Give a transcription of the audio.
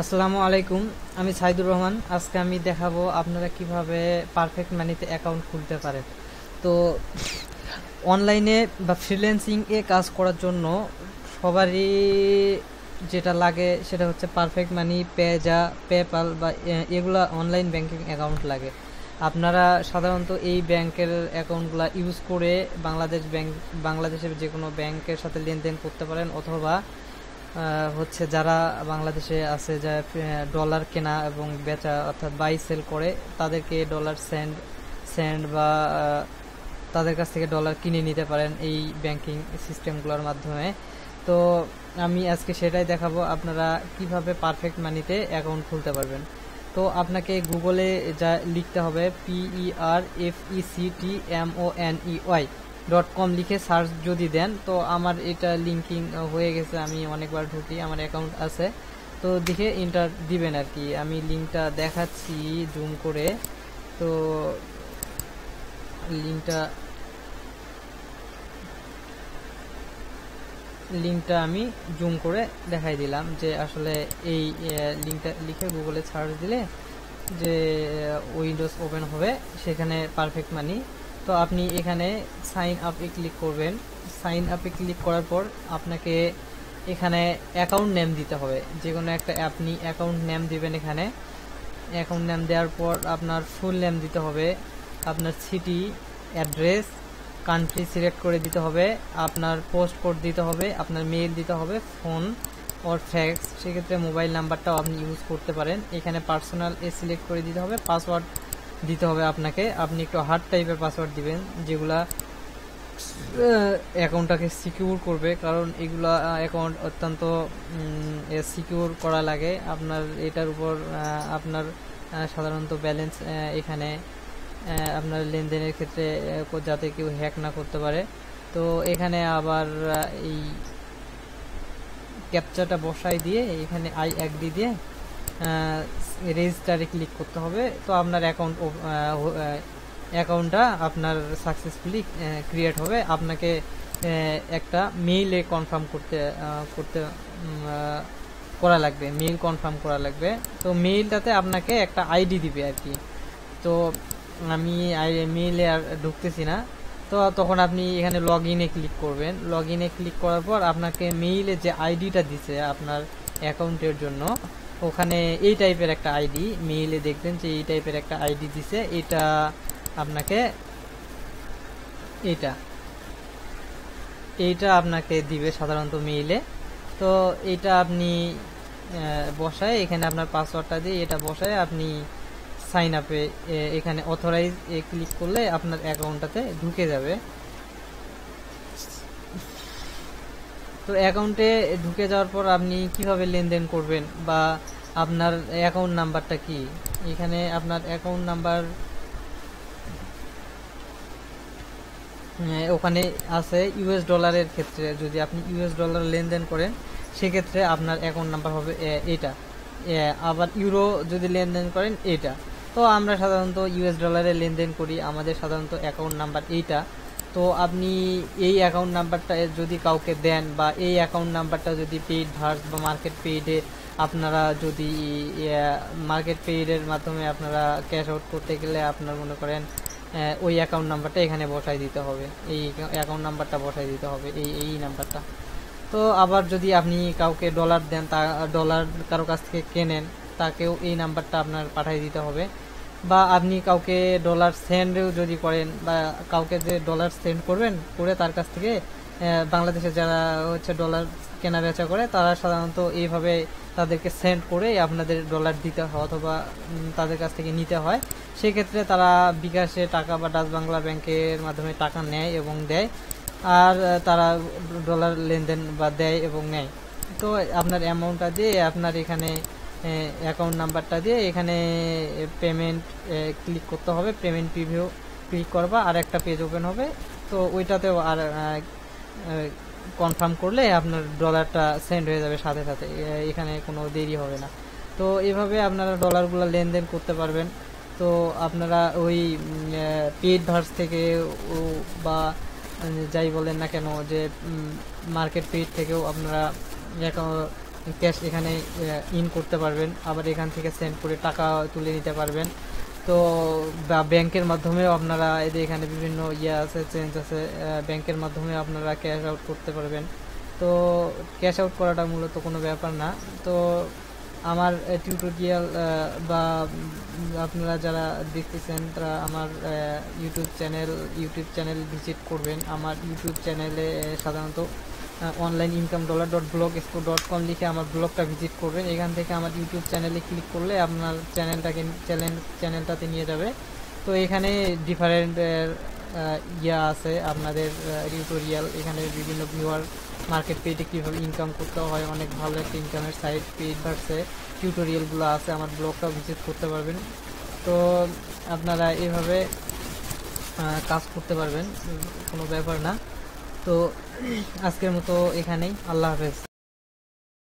আসসালামু আলাইকুম। আমি সাইদুর রহমান। আজকে আমি দেখাবো আপনারা কিভাবে পারফেক্ট মানিতে অ্যাকাউন্ট খুলতে পারেন। তো অনলাইনে বা ফ্রিল্যান্সিং এ কাজ করার জন্য সবারই যেটা লাগে সেটা হচ্ছে পারফেক্ট মানি, পেজা, পেপাল বা এগুলা অনলাইন ব্যাংকিং অ্যাকাউন্ট লাগে। আপনারা সাধারণত এই ব্যাংকের অ্যাকাউন্টগুলো ইউজ করে বাংলাদেশের যে কোনো ব্যাংকের সাথে লেনদেন করতে পারেন, অথবা হচ্ছে যারা বাংলাদেশে আছে, যারা ডলার কেনা এবং বেচা অর্থাৎ বাই সেল করে, তাদেরকে ডলার সেন্ড সেন্ড বা তাদের কাছ থেকে ডলার কিনে নিতে পারেন এই ব্যাংকিং সিস্টেমগুলোর মাধ্যমে। তো আমি আজকে সেটাই দেখাবো আপনারা কিভাবে পারফেক্ট মানিতে অ্যাকাউন্ট খুলতে পারবেন। তো আপনাকে গুগলে যা লিখতে হবে PERFECTMONEY.com লিখে সার্চ যদি দেন, তো আমার এটা লিঙ্কিং হয়ে গেছে, আমি অনেকবার ঢুকি, আমার অ্যাকাউন্ট আছে। তো দেখে ইন্টার দিবেন আর কি। আমি লিঙ্কটা দেখাচ্ছি জুম করে। তো লিঙ্কটা লিঙ্কটা আমি জুম করে দেখাই দিলাম যে আসলে এই লিঙ্কটা লিখে গুগলে সার্চ দিলে যে উইন্ডোজ ওপেন হবে, সেখানে পারফেক্ট মানি। তো আপনি এখানে সাইন আপে ক্লিক করবেন। সাইন আপে ক্লিক করার পর আপনাকে এখানে অ্যাকাউন্ট নেম দিতে হবে, যে কোনো একটা আপনি অ্যাকাউন্ট নেম দিবেন। এখানে অ্যাকাউন্ট নেম দেওয়ার পর আপনার ফুল নেম দিতে হবে, আপনার সিটি, অ্যাড্রেস, কান্ট্রি সিলেক্ট করে দিতে হবে, আপনার পোস্ট কোড দিতে হবে, আপনার মেইল দিতে হবে, ফোন ওর ফ্যাক্স, সেক্ষেত্রে মোবাইল নাম্বারটাও আপনি ইউজ করতে পারেন। এখানে পার্সোনাল সিলেক্ট করে দিতে হবে, পাসওয়ার্ড দিতে হবে আপনাকে। আপনি একটু হার্ড টাইপের পাসওয়ার্ড দিবেন, যেগুলা অ্যাকাউন্টটাকে সিকিউর করবে, কারণ এগুলা অ্যাকাউন্ট অত্যন্ত সিকিউর করা লাগে। আপনার এটার উপর আপনার সাধারণত ব্যালেন্স এখানে আপনার লেনদেনের ক্ষেত্রে যাতে কেউ হ্যাক না করতে পারে। তো এখানে আবার এই ক্যাপচাটা বসাই দিয়ে এখানে আই অ্যাগ্রি দিয়ে রেজিস্টারে ক্লিক করতে হবে। তো আপনার অ্যাকাউন্টটা আপনার সাকসেসফুলি ক্রিয়েট হবে। আপনাকে একটা মেইলে কনফার্ম করতে করা লাগবে, মেইল কনফার্ম করা লাগবে। তো মেইলটাতে আপনাকে একটা আইডি দিবে আর কি। তো আমি মেইলে আর ঢুকতেছি না। তো তখন আপনি এখানে লগ ইনে ক্লিক করবেন। লগ ইনে ক্লিক করার পর আপনাকে মেইলে যে আইডিটা দিছে আপনার অ্যাকাউন্টের জন্য, ওখানে এই টাইপের একটা আইডি মেইলে দেখবেন যে এই টাইপের একটা আইডি দিছে। এটা আপনাকে এইটা এইটা আপনাকে দিবে সাধারণত মেইলে। তো এটা আপনি বসায় এখানে আপনার পাসওয়ার্ডটা দিয়ে এটা বসায় আপনি সাইন আপে এখানে অথরাইজ ক্লিক করলে আপনার অ্যাকাউন্টটাতে ঢুকে যাবে। তো অ্যাকাউন্টে ঢুকে যাওয়ার পর আপনি কিভাবে লেনদেন করবেন বা আপনার অ্যাকাউন্ট নাম্বারটা কি, এখানে আপনার অ্যাকাউন্ট নাম্বার ওখানে আছে। ইউএস ডলারের ক্ষেত্রে যদি আপনি ইউএস ডলার লেনদেন করেন, সেক্ষেত্রে আপনার অ্যাকাউন্ট নাম্বার হবে এটা। আবার ইউরো যদি লেনদেন করেন এটা। তো আমরা সাধারণত ইউএস ডলারে লেনদেন করি, আমাদের সাধারণত অ্যাকাউন্ট নাম্বার এইটা। তো আপনি এই অ্যাকাউন্ট নাম্বারটা যদি কাউকে দেন বা এই অ্যাকাউন্ট নাম্বারটা যদি পেইড ভার্স বা মার্কেট পেইডে আপনারা যদি মার্কেট পেইডের মাধ্যমে আপনারা ক্যাশ আউট করতে গেলে আপনার মনে করেন ওই অ্যাকাউন্ট নাম্বারটা এখানে বসাই দিতে হবে, এই অ্যাকাউন্ট নাম্বারটা বসাই দিতে হবে, এই নাম্বারটা। তো আবার যদি আপনি কাউকে ডলার দেন, তা ডলার কারো কাছ থেকে কেনেন, তাকেও এই নাম্বারটা আপনার পাঠিয়ে দিতে হবে। বা আপনি কাউকে ডলার সেন্ডও যদি করেন, বা কাউকে যে ডলার সেন্ড করবেন করে তার কাছ থেকে বাংলাদেশে যারা হচ্ছে ডলার কেনা বেচা করে, তারা সাধারণত এইভাবে তাদেরকে সেন্ড করে আপনাদের ডলার দিতে হয় অথবা তাদের কাছ থেকে নিতে হয়। সেক্ষেত্রে তারা বিকাশে টাকা বা ডাচ বাংলা ব্যাংকের মাধ্যমে টাকা নেয় এবং দেয়, আর তারা ডলার লেনদেন বা দেয় এবং নেয়। তো আপনার অ্যামাউন্টটা দিয়ে আপনার এখানে অ্যাকাউন্ট নাম্বারটা দিয়ে এখানে পেমেন্ট ক্লিক করতে হবে। পেমেন্ট প্রিভিউ ক্লিক করবা, আর একটা পেজ ওপেন হবে। তো ওইটাতেও আর কনফার্ম করলে আপনার ডলারটা সেন্ড হয়ে যাবে সাথে সাথে, এখানে কোনো দেরি হবে না। তো এভাবে আপনারা ডলারগুলো লেনদেন করতে পারবেন। তো আপনারা ওই পেইড ভার্স থেকে বা যাই বলেন না কেন, যে মার্কেট পেইড থেকেও আপনারা ক্যাশ এখানে ইন করতে পারবেন, আবার এখান থেকে সেন্ড করে টাকা তুলে নিতে পারবেন। তো বা ব্যাংকের মাধ্যমেও আপনারা এদের এখানে বিভিন্ন আছে, চেঞ্জ আছে, ব্যাংকের মাধ্যমে আপনারা ক্যাশ আউট করতে পারবেন। তো ক্যাশ আউট করাটা মূলত কোনো ব্যাপার না। তো আমার টিউটোরিয়াল বা আপনারা যারা দেখতেছেন তারা আমার ইউটিউব চ্যানেল ভিজিট করবেন। আমার ইউটিউব চ্যানেলে সাধারণত onlineincome.blogspot.com লিখে আমার ব্লগটা ভিজিট করবেন। এখান থেকে আমার ইউটিউব চ্যানেলে ক্লিক করলে আপনার চ্যানেলটাতে নিয়ে যাবে। তো এখানে ডিফারেন্ট আছে আপনাদের টিউটোরিয়াল, এখানে বিভিন্ন ভিউয়ার মার্কেট পেজে কীভাবে ইনকাম করতে হয়, অনেক ভালো একটা ইনকামের সাইট পেজ ভার্সে টিউটোরিয়ালগুলো আছে। আমার ব্লগটাও ভিজিট করতে পারবেন। তো আপনারা এভাবে কাজ করতে পারবেন, কোনো ব্যাপার না। তো আজকের মতো এখানেই, আল্লাহ হাফেজ।